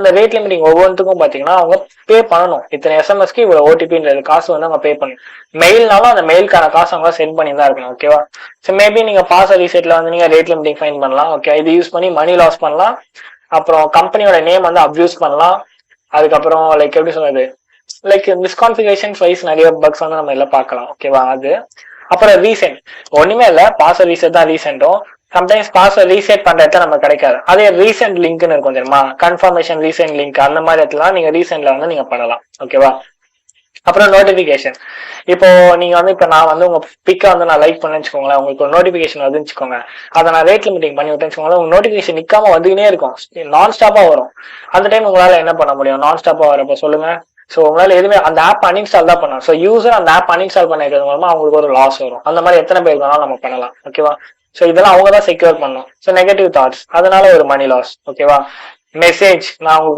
அந்த rate limiting ஒவ்வொன்றுக்கும் பாத்தீங்கன்னா அவங்க பே பண்ணணும். இத்தனை எஸ்எம்எஸ்க்கு இவ்வளவு ஓடிபின்ற காசு வந்து அவங்க பே பண்ணணும். மெயில்னாலும் அந்த மெயிலுக்கான காசு அவங்க சென்ட் பண்ணி தான் இருக்கணும். ஓகேவா? ஸோ மேபி நீங்க பாஸ்வேர்ட் ரீசெட்ல வந்து நீங்க ரேட் லிமிட்டிங் ஃபைன் பண்ணலாம். ஓகே, இது யூஸ் பண்ணி மணி லாஸ் பண்ணலாம். அப்புறம் கம்பெனியோட நேம் வந்து அப்யூஸ் பண்ணலாம். அதுக்கப்புறம் லைக் எப்படி சொல்றது, லைக் மிஸ்கான்ஃபிகரேஷன் வைஸ் நிறைய பக்ஸ் வந்து நம்ம எல்லாம் பார்க்கலாம். ஓகேவா? அது அப்புறம் ரீசெண்ட் ஒண்ணுமே இல்ல, பாஸ்வேர்ட் ரீசெட் தான் ரீசெண்டும். சம்டைம்ஸ் பாஸ்வேர்ட் ரீசெட் பண்ற இடத்துல நம்ம கிடைக்காது. அதே ரீசெண்ட் லிங்க்னு இருக்கும் தெரியுமா, கன்ஃபர்மேஷன் ரீசெண்ட் லிங்க், அந்த மாதிரி இடத்துல நீங்க ரீசெண்ட்ல வந்து நீங்க பண்ணலாம். ஓகேவா? அப்புறம் நோட்டிபிகேஷன். இப்போ நீங்க வந்து இப்ப நான் வந்து உங்க பிக்கை வந்து நான் லைக் பண்ணேன்னு வச்சுக்கோங்களேன், உங்களுக்கு ஒரு நோட்டிபிகேஷன் வந்து வச்சுக்கோங்க. அதை நான் ரேட் லிமிட்டிங் பண்ணி விட்டேன்னு வச்சுக்கோங்களேன், உங்க நோட்டிபிகேஷன் நிக்காம வந்துகினே இருக்கும், நான் ஸ்டாப்பா வரும். அந்த டைம் உங்களால என்ன பண்ண முடியும்? நான் ஸ்டாப்பா வரப்ப சொல்லுங்க. ஸோ உங்களால எதுவுமே அந்த ஆப் அன்இன்ஸ்டால் தான் பண்ணணும். ஸோ யூசர் அந்த ஆப் அன்இன்ஸ்டால் பண்ணிக்கிறது மூலமா அவங்களுக்கு ஒரு லாஸ் வரும். அந்த மாதிரி எத்தனை பேருக்கு வேணாலும் நம்ம பண்ணலாம். ஓகேவா? ஸோ இதெல்லாம் அவங்க தான் செக்யூர் பண்ணணும். ஸோ நெகட்டிவ் தாட்ஸ், அதனால ஒரு மணி லாஸ். ஓகேவா? மெசேஜ், நான் உங்களுக்கு